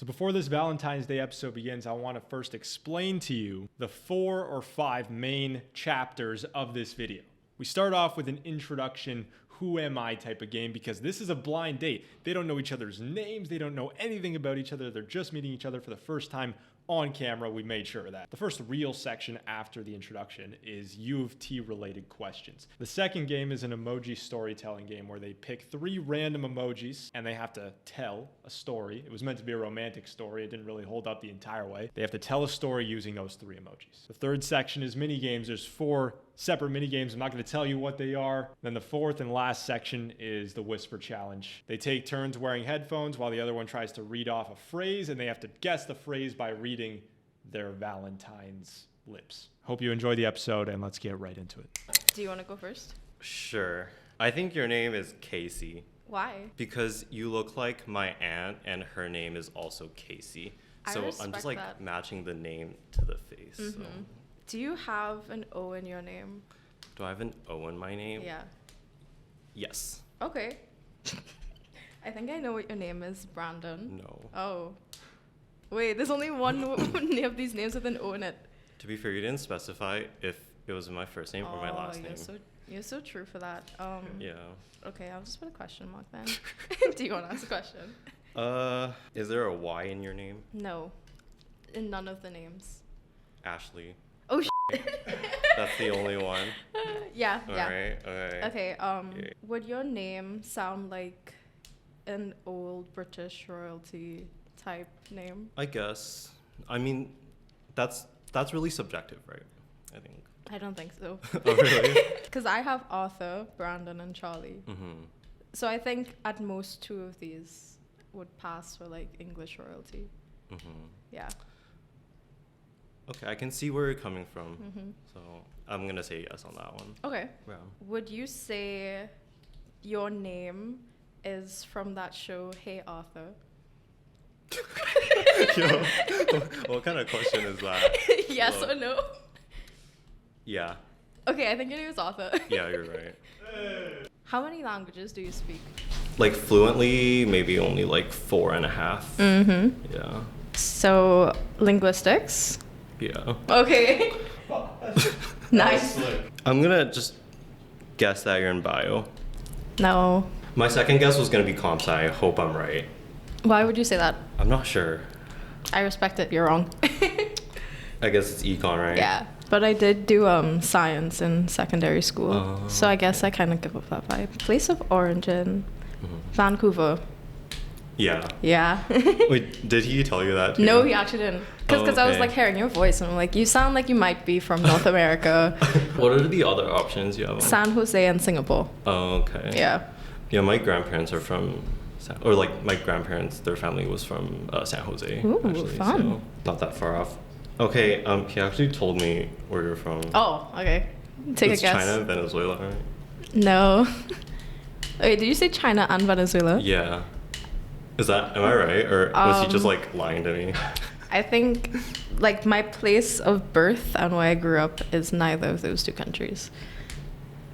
So before this Valentine's Day episode begins, I want to first explain to you the 4 or 5 main chapters of this video. We start off with an introduction, who am I type of game, because this is a blind date. They don't know each other's names. They don't know anything about each other. They're just meeting each other for the first time on camera. We made sure of that. The first real section after the introduction is U of T related questions. The second game is an emoji storytelling game where they pick 3 random emojis and they have to tell a story. It was meant to be a romantic story. It didn't really hold up the entire way. They have to tell a story using those 3 emojis. The third section is mini games. There's 4 separate mini games. I'm not going to tell you what they are. Then the fourth and last section is the whisper challenge. They take turns wearing headphones while the other one tries to read off a phrase, and they have to guess the phrase by reading their Valentine's lips. Hope you enjoy the episode, and let's get right into it. Do you want to go first? Sure. I think your name is Casey. Why? Because you look like my aunt, and her name is also Casey. So I'm just like that. Matching the name to the face. Mm-hmm. So. Do you have an O in your name? Do I have an O in my name? Yeah. Yes. Okay. I think I know what your name is, Brandon. No. Oh. Wait, there's only one of these names with an O in it. To be fair, you didn't specify if it was my first name or my last name. You're so true for that. Yeah. Okay, I'll just put a question mark then. Do you want to ask a question? Is there a Y in your name? No. In none of the names. Ashleigh. Oh, That's the only one. Yeah. Alright. Okay, would your name sound like an old British royalty type name? I guess. I mean, that's really subjective, right? I think. I don't think so. Oh, really? Because I have Arthur, Brandon, and Charlie. Mm-hmm. So I think at most 2 of these would pass for like English royalty. Mm-hmm. Yeah. Okay, I can see where you're coming from. Mm-hmm. So I'm gonna say yes on that one. Okay. Yeah. Would you say your name is from that show, Hey Arthur? Yo, what kind of question is that? Yes Hello? or no? Yeah. Okay, I think your name is Arthur. Yeah, you're right. How many languages do you speak? Like fluently, maybe only like 4.5. Mm-hmm. Yeah. So, linguistics? Yeah. Okay. Nice. I'm gonna just guess that you're in bio. No. My second guess was gonna be comp sci. I hope I'm right. Why would you say that? I'm not sure. I respect it. You're wrong. I guess it's econ, right? Yeah. But I did do science in secondary school. Oh, so I guess I kind of give up that vibe. Place of origin, Vancouver. Yeah. Yeah. Wait, did he tell you that too? No, he actually didn't. Because I was okay. like hearing your voice and I'm like, you sound like you might be from North America. What are the other options you have? San Jose and Singapore. Oh, okay. Yeah. Yeah, my grandparents are from, my grandparents, their family was from San Jose. Ooh, actually, fun. So not that far off. Okay, he actually told me where you're from. Oh, okay. Take It's a guess. China and Venezuela, right? No. Wait, did you say China and Venezuela? Yeah. Am I right? Or was he just like lying to me? I think like my place of birth and where I grew up is neither of those 2 countries.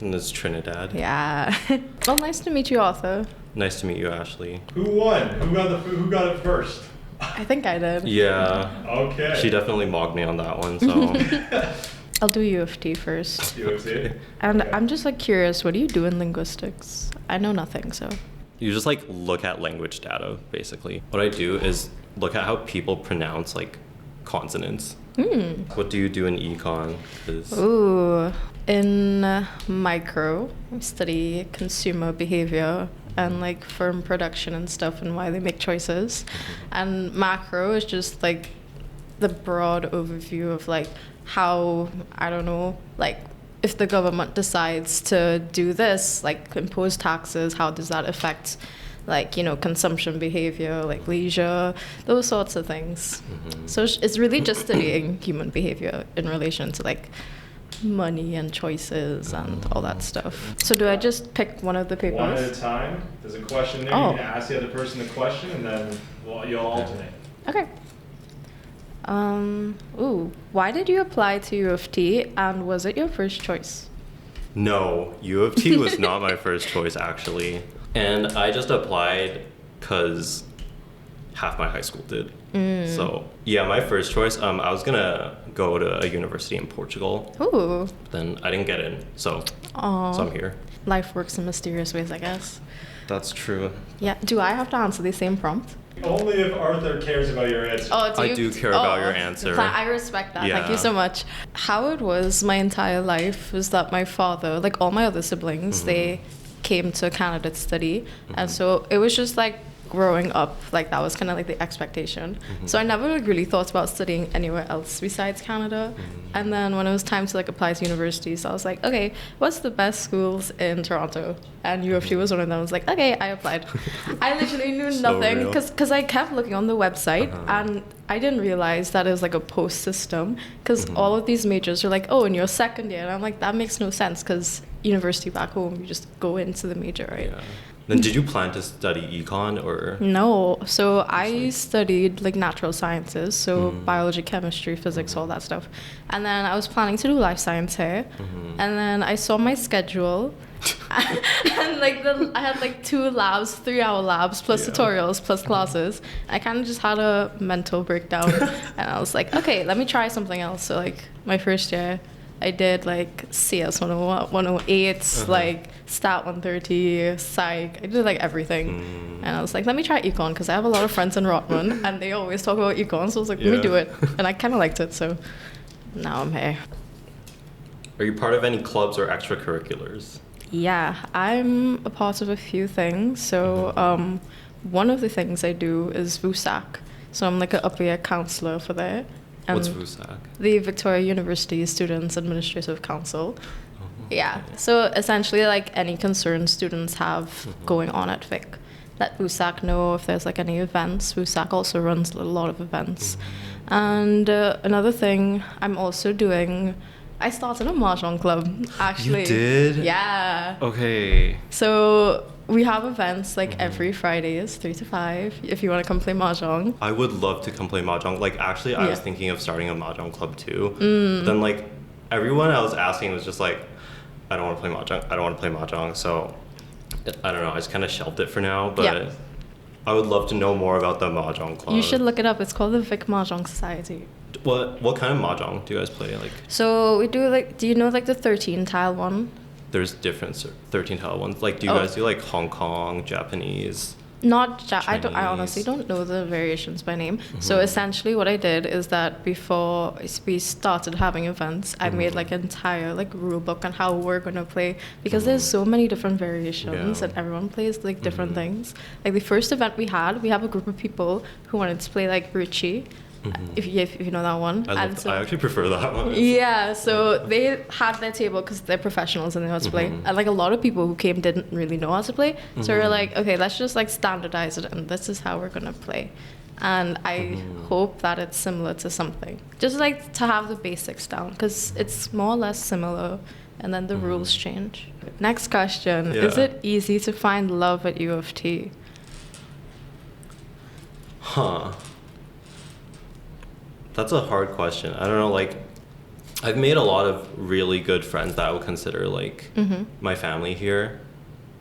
And it's Trinidad. Yeah. Well, nice to meet you, Arthur. Nice to meet you, Ashleigh. Who won? Who got it first? I think I did. Yeah. Okay. She definitely mocked me on that one, so. I'll do UofT first. UofT? And Okay. I'm just like curious, what do you do in linguistics? I know nothing, so. You just like look at language data, basically. What I do is look at how people pronounce like consonants. What do you do in econ? Ooh, in micro, I study consumer behavior and like firm production and stuff and why they make choices. And macro is just like the broad overview of like how, I don't know, like if the government decides to do this, like impose taxes, how does that affect like, you know, consumption behavior, like leisure, those sorts of things. So it's really just studying human behavior in relation to like money and choices and all that stuff. So do I just pick one of the papers? One at a time. There's a question there. Oh. You can ask the other person the question, and then you'll alternate. Okay. Why did you apply to UofT, and was it your first choice? No, UofT was not my first choice, actually. And I just applied because half my high school did. So yeah, my first choice, I was gonna go to a university in Portugal. Ooh. Then I didn't get in, so Aw. I'm here. Life works in mysterious ways, I guess. That's true. Yeah. Do I have to answer the same prompt? Only if Arthur cares about your answer. Oh, I do care about your answer. I respect that. Thank you Yeah. so much. How it was my entire life was that my father, like all my other siblings, they came to Canada to study. And so it was just like growing up, like that was kind of like the expectation. So I never like really thought about studying anywhere else besides Canada. And then when it was time to like apply to universities, I was like, okay, what's the best schools in Toronto? And UofT was one of them. I was like, okay, I applied. I literally knew So nothing real. because I kept looking on the website and I didn't realize that it was like a post system because all of these majors are like, oh, in your second year. And I'm like, that makes no sense because university back home, you just go into the major, right? Yeah. Then did you plan to study econ or? No. So I studied like natural sciences, so biology, chemistry, physics, all that stuff. And then I was planning to do life science here. And then I saw my schedule and like I had like 2 labs, 3-hour labs, plus tutorials, plus classes. I kind of just had a mental breakdown and I was like, okay, let me try something else. So like my first year, I did like CS 101, 108, like Stat 130, Psych. I did like everything. And I was like, let me try econ because I have a lot of friends in Rotman and they always talk about econ. So I was like, let me do it. And I kind of liked it. So now I'm here. Are you part of any clubs or extracurriculars? Yeah, I'm a part of a few things. So one of the things I do is VUSAC. So I'm like an upper year counselor for there. What's VUSAC? The Victoria University Students Administrative Council. Yeah, so essentially like any concerns students have going on at Vic. Let VUSAC know if there's like any events. VUSAC also runs a lot of events. And another thing I'm also doing, I started a mahjong club, actually. You did? Yeah. Okay. So we have events like every Fridays, 3 to 5, if you want to come play mahjong. I would love to come play mahjong. Like, actually, I was thinking of starting a mahjong club too. But then, like, everyone I was asking was just like, I don't want to play mahjong. I don't want to play mahjong. So, I don't know. I just kind of shelved it for now. But I would love to know more about the mahjong club. You should look it up. It's called the Vic Mahjong Society. What kind of mahjong do you guys play? Like, So we do like, do you know like the 13 tile one? there's different 13 tile ones. Like, do you guys do like Hong Kong, Japanese? I honestly don't know the variations by name. So essentially what I did is that before we started having events, I made like an entire like rule book on how we're going to play because there's so many different variations and everyone plays like different things. Like the first event we have a group of people who wanted to play like Ruchi. If you know that one. I actually prefer that one. Yeah, so they had their table because they're professionals and they know how to play. And like a lot of people who came didn't really know how to play. So we were like, okay, let's just like standardize it and this is how we're gonna play. And I hope that it's similar to something. Just like to have the basics down because it's more or less similar and then the rules change. Next question, is it easy to find love at UofT? Huh. That's a hard question. I don't know, like, I've made a lot of really good friends that I would consider, like, my family here.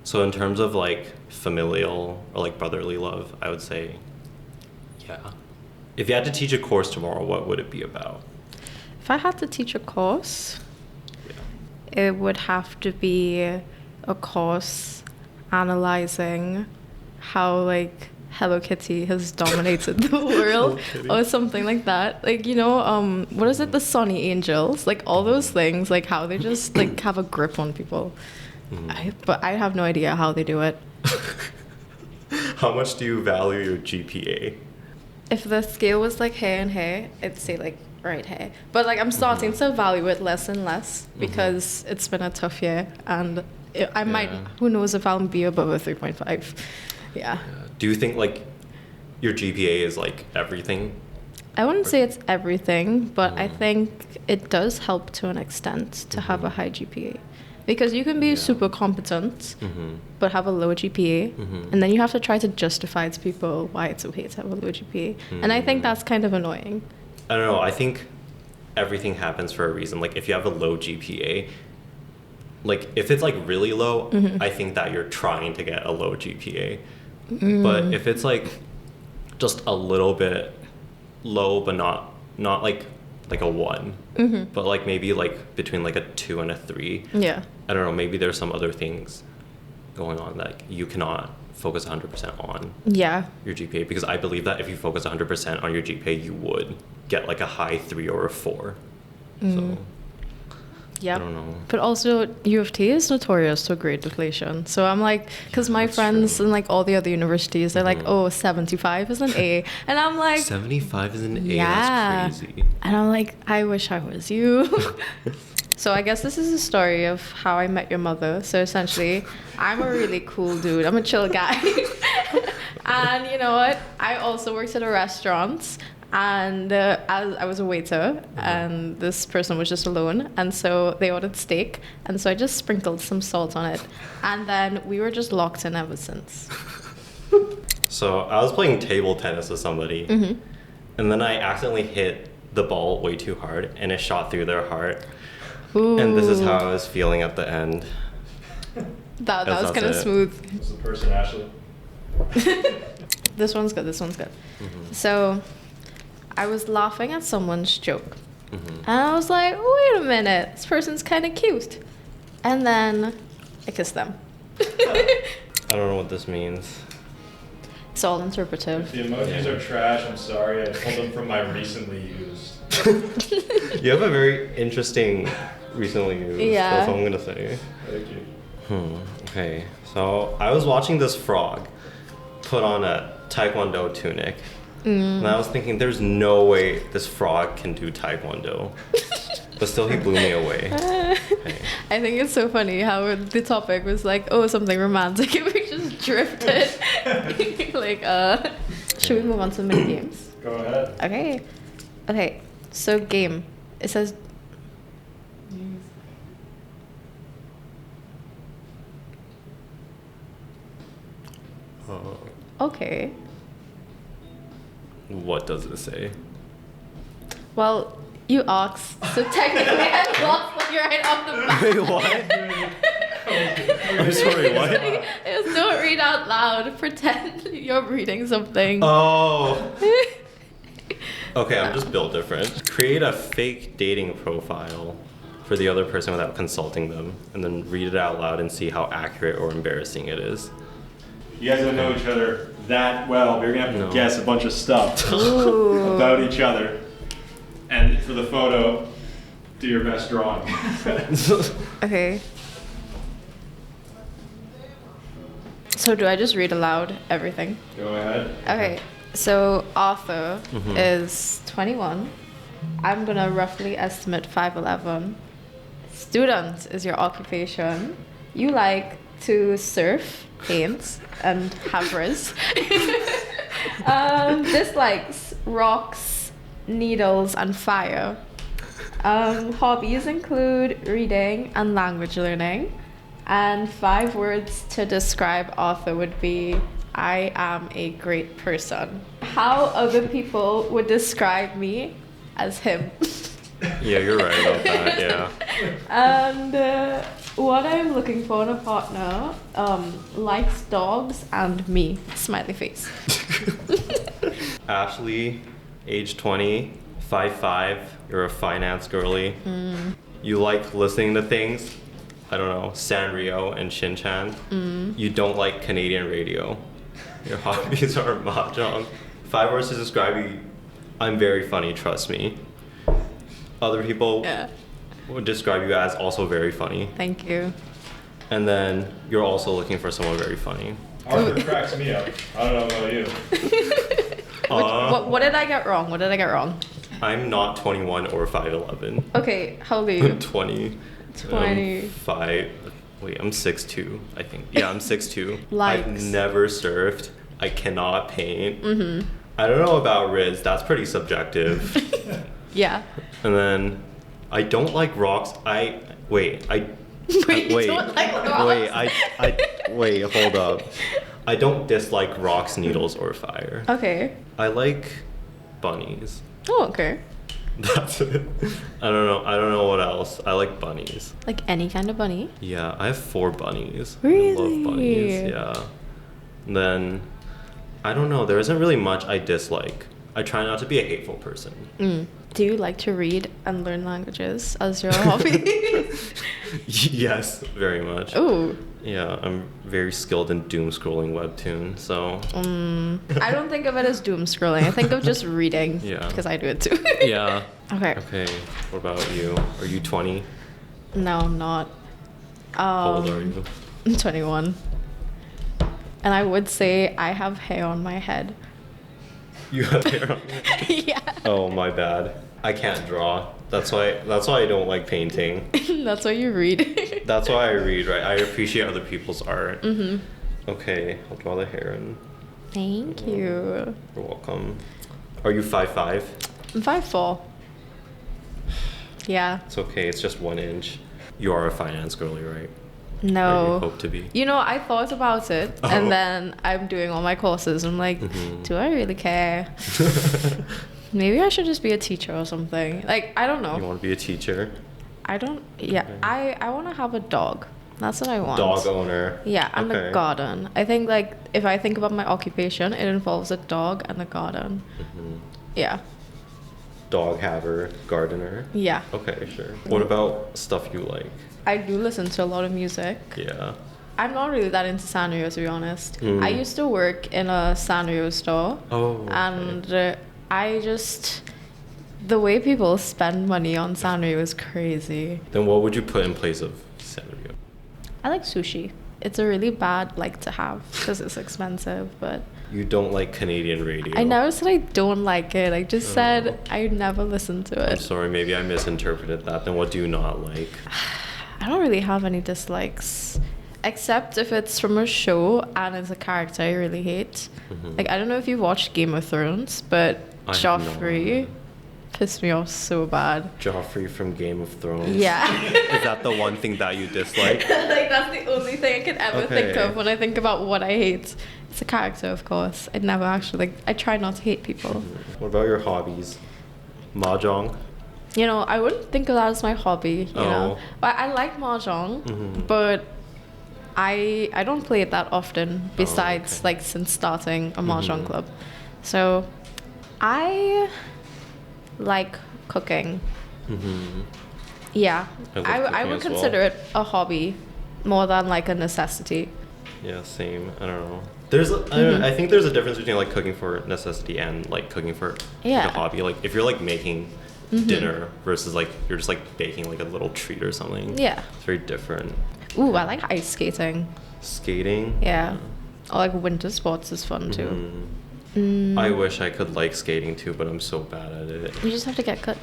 So in terms of, like, familial or, like, brotherly love, I would say, yeah. If you had to teach a course tomorrow, what would it be about? If I had to teach a course, it would have to be a course analyzing how, like, Hello Kitty has dominated the world or something like that. Like, you know, what is it? The Sonny Angels, like all those things, like how they just like have a grip on people. But I have no idea how they do it. How much do you value your GPA? If the scale was like hair and hair, I'd say like right hair. But like I'm starting to value it less and less because it's been a tough year and I might, who knows if I'll be above a 3.5. Yeah. Do you think, like, your GPA is, like, everything? I wouldn't say it's everything, but I think it does help to an extent to have a high GPA. Because you can be super competent, but have a low GPA, and then you have to try to justify to people why it's okay to have a low GPA. And I think that's kind of annoying. I don't know. I think everything happens for a reason. Like, if you have a low GPA, like, if it's, like, really low, I think that you're trying to get a low GPA. But if it's, like, just a little bit low, but not like a 1, but like maybe like between like a 2 and a 3. Yeah. I don't know, maybe there's some other things going on that you cannot focus 100% on Yeah. your GPA, because I believe that if you focus 100% on your GPA, you would get like a high 3 or a 4. So Yeah. I don't know. But also, U of T is notorious for grade deflation. So I'm like, because my that's friends true. in like all the other universities, they're like, oh, 75 is an A. And I'm like, 75 is an A, yeah. that's crazy. And I'm like, I wish I was you. So I guess this is a story of how I met your mother. So essentially, I'm a really cool dude. I'm a chill guy. And you know what? I also worked at a restaurant. And I was a waiter, and this person was just alone, and so they ordered steak, and so I just sprinkled some salt on it, and then we were just locked in ever since. So I was playing table tennis with somebody, and then I accidentally hit the ball way too hard, and it shot through their heart. Ooh. And this is how I was feeling at the end. That Guess was kind of that's it. smooth. Who's the person, Ashleigh? This one's good. So I was laughing at someone's joke, and I was like, wait a minute, this person's kind of cute. And then I kissed them. I don't know what this means. It's all interpretive. The emojis are trash. I'm sorry. I pulled them from my recently used. You have a very interesting recently used. Yeah. That's what I'm gonna say. Thank you. Okay, so I was watching this frog put on a Taekwondo tunic. And I was thinking, there's no way this frog can do Taekwondo. But still, he blew me away. Okay. I think it's so funny how the topic was like, oh, something romantic, and we just drifted. Like, should we move on to the mini games? Go ahead. Okay. So game. It says. Okay. What does it say? Well, you asked, so technically I lost like right off the bat. Wait, what? I'm sorry, what? It was don't read out loud. Pretend you're reading something. Oh. Okay, I'm just built different. Create a fake dating profile for the other person without consulting them, and then read it out loud and see how accurate or embarrassing it is. You guys don't know each other that well. You're gonna have to No. guess a bunch of stuff Ooh. about each other. And for the photo, do your best drawing. Okay. So do I just read aloud everything? Go ahead. Okay. So Arthur is 21. I'm gonna roughly estimate 5'11". Student is your occupation. You like to surf, paint, and have riz. Dislikes rocks, needles, and fire. Hobbies include reading and language learning. And 5 words to describe Arthur would be, I am a great person. How other people would describe me as him. Yeah, you're right about that, yeah. And what I'm looking for in a partner, likes dogs and me. Smiley face. Ashleigh, age 20, 5'5", you're a finance girly. You like listening to things, I don't know, Sanrio and Shin-chan. You don't like Canadian radio. Your hobbies are mahjong. 5 words to describe you, I'm very funny, trust me. Other people Yeah. would describe you as also very funny. Thank you. And then you're also looking for someone very funny. Arthur cracks me up. I don't know about you. What did I get wrong? What did I get wrong? I'm not 21 or 5'11". Okay, how old are you? 20. 20. 5. Wait, I'm 6'2", I think. Yeah, I'm 6'2". Likes. I've never surfed. I cannot paint. I don't know about Riz. That's pretty subjective. Yeah. And then I don't like rocks. Wait, you don't like rocks? Wait, hold up. I don't dislike rocks, needles, or fire. Okay. I like bunnies. Oh, okay. That's it. I don't know what else. I like bunnies. Like any kind of bunny? Yeah, I have 4 bunnies. Really? I love bunnies, yeah. And then I don't know. There isn't really much I dislike. I try not to be a hateful person. Do you like to read and learn languages as your hobby? Yes, very much. Ooh. Yeah, I'm very skilled in doom scrolling webtoon, so. I don't think of it as doom scrolling. I think of just reading. Yeah. Because I do it too. Yeah. Okay. Okay. What about you? Are you 20? No, I'm not. How old are you? I'm 21. And I would say I have hair on my head. You have hair on your head? Yeah. Oh, my bad. I can't draw. That's why I don't like painting. That's what you read. That's why I read, right? I appreciate other people's art. Mm-hmm. Okay, I'll draw the hair in. Thank you. You're welcome. Are you 5'5"? I'm 5'4". Yeah. It's okay, it's just 1 inch. You are a finance girly, right? Or you No. hope to be. You know, I thought about it, Oh. and then I'm doing all my courses. I'm like, do I really care? Maybe I should just be a teacher or something. Like, I don't know. You want to be a teacher? I don't. Yeah, Okay. I want to have a dog. That's what I want. Dog owner. Yeah, and Okay. a garden. I think like if I think about my occupation, it involves a dog and a garden. Mhm. Yeah. Dog haver, gardener. Yeah. Okay, sure. What about stuff you like? I do listen to a lot of music. Yeah. I'm not really that into Sanrio, to be honest. Mm. I used to work in a Sanrio store. Oh. Okay. And I just, the way people spend money on Sanrio is crazy. Then what would you put in place of Sanrio? I like sushi. It's a really bad like to have because it's expensive, but You don't like Canadian radio. I never said I don't like it. I just Oh. said I never listen to I'm it. sorry, maybe I misinterpreted that. Then what do you not like? I don't really have any dislikes, except if it's from a show and it's a character I really hate. Mhm. Like I don't know if you've watched Game of Thrones, but I have Joffrey not. pissed me off so bad. Joffrey from Game of Thrones. Yeah. Is that the one thing that you dislike? Like that's the only thing I can ever think Okay. of when I think about what I hate. It's a character, of course. I never actually I try not to hate people. What about your hobbies? Mahjong? You know, I wouldn't think of that as my hobby, you know. Oh. But I like mahjong, Mhm. but I don't play it that often besides okay. like since starting a mahjong Mhm. club. So I like cooking. Mm-hmm. Yeah. I love I cooking would as well. consider it a hobby more than like a necessity. Yeah, same. I don't know. There's, I think there's a difference between like cooking for necessity and like cooking for like, Yeah. a hobby. Like if you're like making dinner versus like you're just like baking like a little treat or something. Yeah. It's very different. Ooh, I like ice skating. Skating. Yeah. Or like winter sports is fun too. Mhm. I wish I could like skating too, but I'm so bad at it. You just have to get good.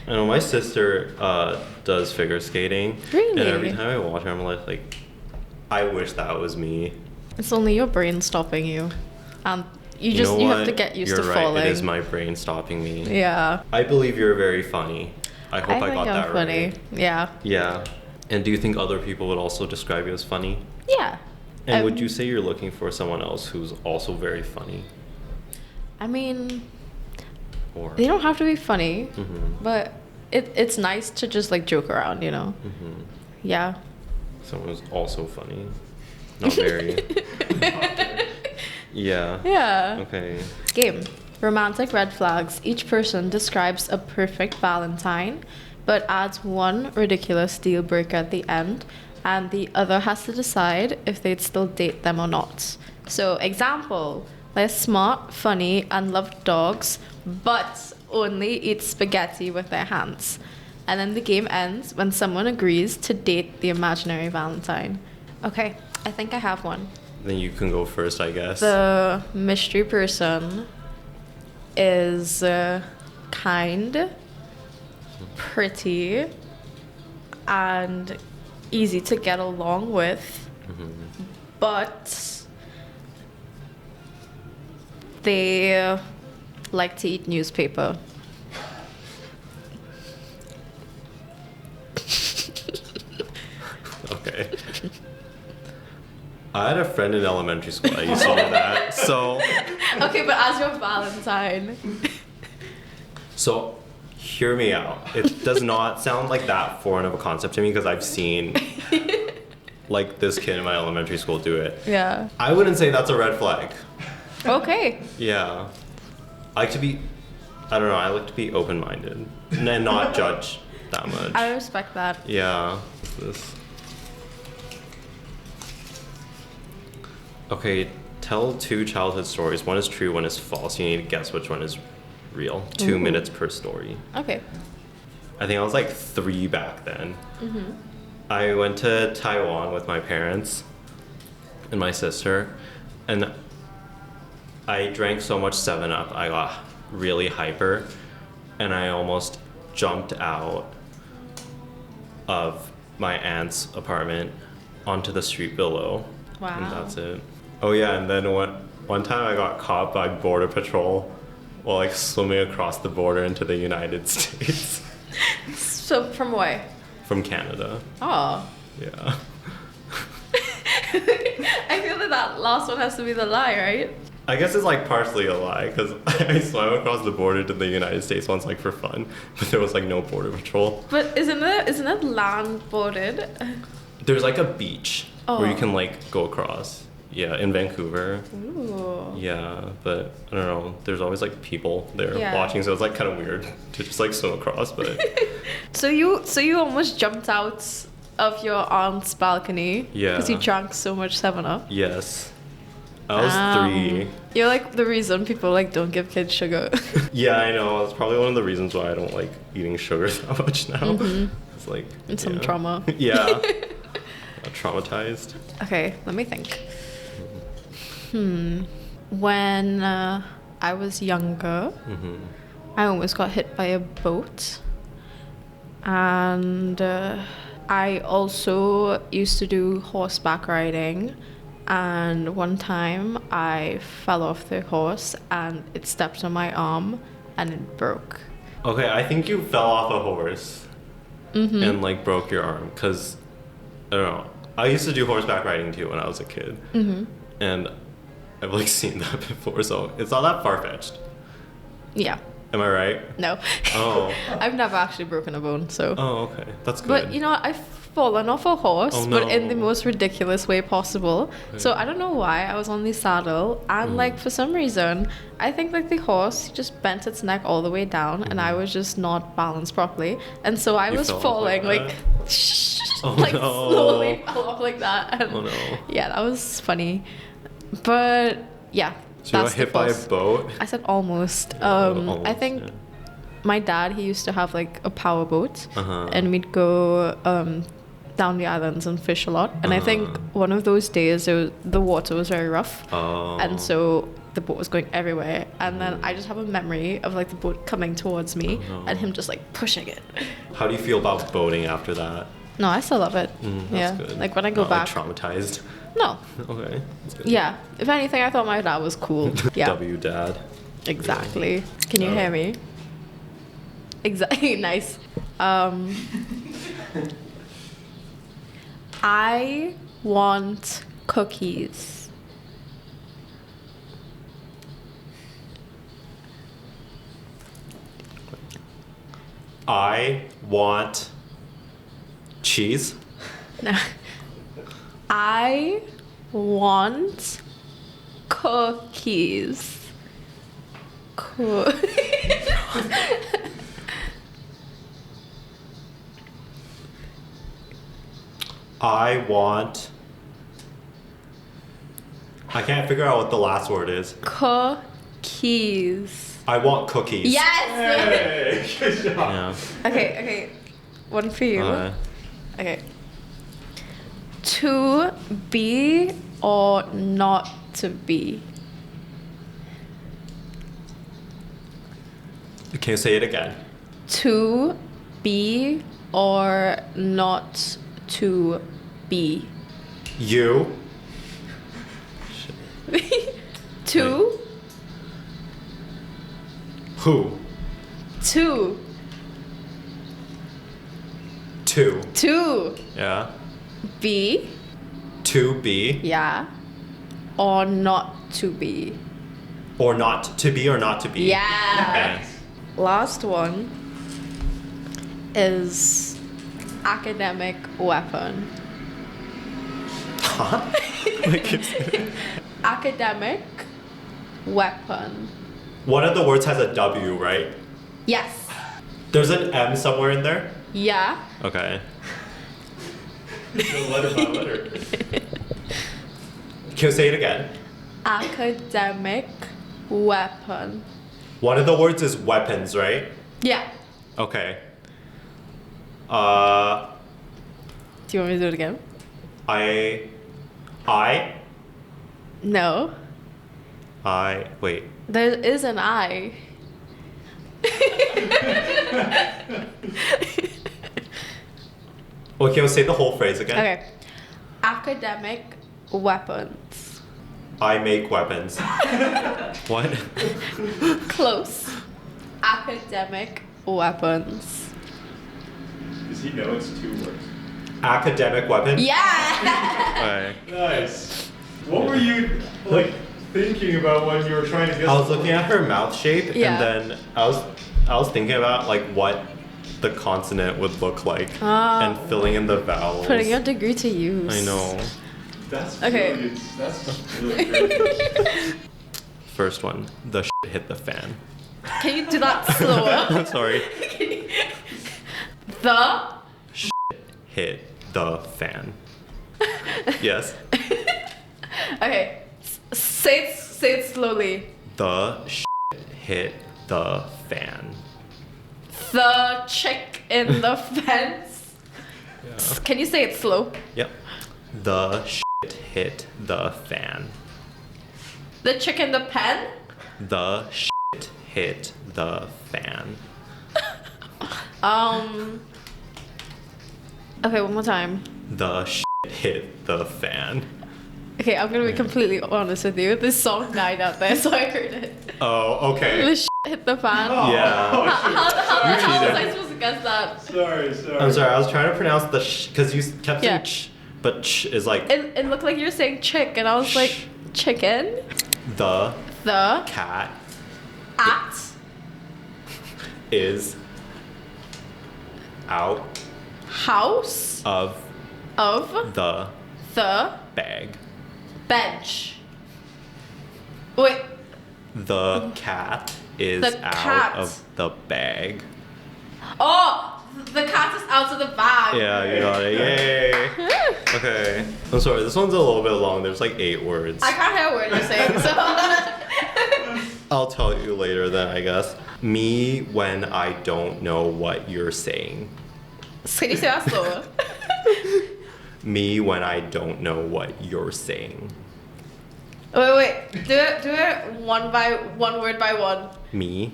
I know my sister does figure skating. Really? And every time I watch her, I'm like, I wish that was me. It's only your brain stopping you. And you know have what? to get used You're to right. falling. It is my brain stopping me. Yeah. I believe you're very funny. I hope I, think got I'm that funny. right. Yeah. Yeah. And do you think other people would also describe you as funny? Yeah. And would you say you're looking for someone else who's also very funny? I mean, Or they don't have to be funny, Mhm. but it's nice to just like joke around, you know? Mhm. Yeah. Someone who's also funny. Not very. Yeah. Yeah. Okay. Game. Romantic red flags. Each person describes a perfect Valentine, but adds one ridiculous deal breaker at the end, and the other has to decide if they'd still date them or not. So, example, they're smart, funny, and love dogs, but only eat spaghetti with their hands. And then the game ends when someone agrees to date the imaginary Valentine. Okay, I think I have one. Then you can go first, I guess. The mystery person is kind, pretty, and easy to get along with, but they like to eat newspaper. Okay. I had a friend in elementary school that used to do that. So, Okay, but as your Valentine. so hear me out. It does not sound like that foreign of a concept to me because I've seen like this kid in my elementary school do it. Yeah. I wouldn't say that's a red flag. Okay. Yeah. I like to be, I don't know, I like to be open-minded and not judge that much. I respect that. Yeah. This. Okay, tell 2 childhood stories. One is true, one is false. You need to guess which one is real. 2 minutes per story. Okay. I think I was like 3 back then. I went to Taiwan with my parents and my sister, and I drank so much 7-Up, I got really hyper, and I almost jumped out of my aunt's apartment onto the street below. Wow. And that's it. Oh yeah, and then one time I got caught by Border Patrol while like swimming across the border into the United States. So from where? From Canada. Oh. Yeah. I feel that last one has to be the lie, right? I guess it's like partially a lie because I swam across the border to the United States once like for fun, but there was like no border patrol. But isn't it land boarded? There's like a beach where you Oh. can like go across. Yeah, in Vancouver. Ooh. Yeah, but I don't know. There's always like people there Yeah. watching, so it's like kind of weird to just like swim across. But So you almost jumped out of your aunt's balcony. Yeah. Because you drank so much 7-Up. yes, I was 3. You're like the reason people like don't give kids sugar. Yeah, I know. It's probably one of the reasons why I don't like eating sugar that much now. It's like And some yeah. trauma. Yeah, traumatized. Okay, let me think. When I was younger, I almost got hit by a boat. And I also used to do horseback riding. And one time I fell off the horse and it stepped on my arm and it broke. Okay, I think you fell off a horse and like broke your arm because I don't know. I used to do horseback riding too when I was a kid, and I've like seen that before, so it's not that far fetched. Yeah. Am I right? No. Oh. I've never actually broken a bone, so. Oh, okay, that's good. But you know, I've fallen off a horse, Oh, but in the no. most ridiculous way possible. Okay. So I don't know why I was on the saddle, and like for some reason, I think like the horse just bent its neck all the way down, and I was just not balanced properly, and so I You was fell off falling like like, Oh, like no. slowly fell off like that. And Oh, no. Yeah, that was funny, but yeah. So you got that's hit the by a false. boat? I said almost. Almost, I think yeah. my dad, he used to have like a power boat, Uh-huh. and we'd go down the islands and fish a lot. And I think one of those days the water was very rough, Oh. and so the boat was going everywhere. And then I just have a memory of like the boat coming towards me and him just like pushing it. How do you feel about boating after that? No, I still love it. That's Yeah, good. like when I go Not, back. Like, traumatized. No, Okay. That's good. yeah. If anything, I thought my dad was cool. Yeah, W dad. exactly. Can you hear me? Exactly. Nice. I want cookies. I want cheese. No. I want cookies. I want. I can't figure out what the last word is. Cookies. I want cookies. Yes. Hey, good job. Yeah. Okay. One for you. Uh, Okay. To be or not to be? can you say it again? To be or not to be? You. To. Who? To. To. To Yeah. be. To be. Yeah. Or not to be? Or not to be or not to be. Yeah. Okay. Last one is academic weapon. Huh? Like, Academic weapon. One of the words has a W, right? Yes. There's an M somewhere in there? Yeah. Okay. Letter by letter. Can you say it again? Academic weapon. One of the words is weapons, right? Yeah. Okay. Do you want me to do it again? I, No. wait. There is an I. Well, can you say the whole phrase again? Okay. Academic weapons. I make weapons. What? Close. Academic weapons. Does he know it's 2 words? Academic weapon? Yeah. Okay. Nice. What were you thinking about when you were trying to guess? I was looking at her mouth shape, Yeah. and then I was thinking about what the consonant would look like, Oh. and filling in the vowels. Putting your degree to use. I know. That's Okay. really, that's really great. First one, the shit hit the fan. Can you do that slower? Sorry. The. Hit the fan. Yes. Okay. Say it slowly. The shit hit the fan. The chick in the fence. Yeah. Can you say it slow? Yep. The shit hit the fan. The chick in the pen. The shit hit the fan. Okay, one more time. The shit hit the fan. Okay, I'm gonna be completely honest with you. This song died out there, so I heard it. Oh, okay. The shit hit the fan. Yeah. How was I cheated. supposed to guess that? Sorry. I'm sorry, I was trying to pronounce the sh because you kept saying Yeah. ch, but ch is like It looked like you were saying chick, and I was like, chicken? the The cat at is out house of of the the bag. bench. Wait, The cat is The out cat. of the bag. oh, the cat is out of the bag. Yeah, you got it. Yay. Okay. I'm sorry, this one's a little bit long. There's 8 words. I can't hear a word you're saying, so. I'll tell you later then, I guess. Me when I don't know what you're saying. Can you say that slower? Me when I don't know what you're saying. Wait. Do it one word by one. Me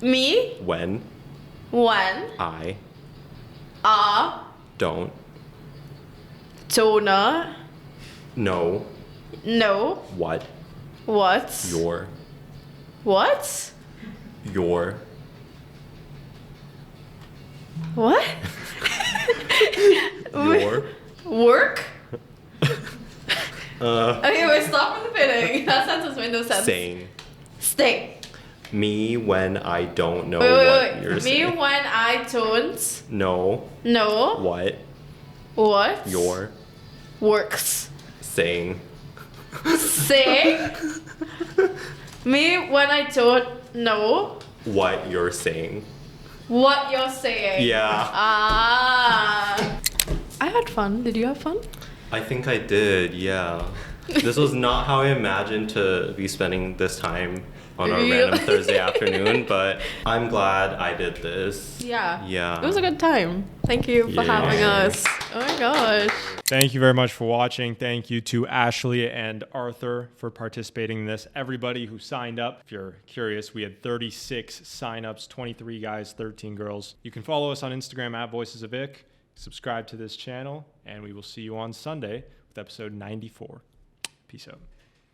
Me when when I don't know know what what you're what your what your work. Okay, wait, stop from the beginning. That sentence made no sense. saying. Stay. Me when I don't know Wait. what you're Me saying. when I don't Know know what what you're works. saying. Say. Me when I don't know What you're saying. what you're saying. Yeah. I had fun. Did you have fun? I think I did, yeah. This was not how I imagined to be spending this time on a Really? random Thursday afternoon, but I'm glad I did this. Yeah. Yeah. It was a good time. Thank you for Yeah. having us. Oh my gosh. Thank you very much for watching. Thank you to Ashleigh and Arthur for participating in this. Everybody who signed up, if you're curious, we had 36 signups, 23 guys, 13 girls. You can follow us on Instagram at Voices of Ick, subscribe to this channel, and we will see you on Sunday with episode 94. Peace out.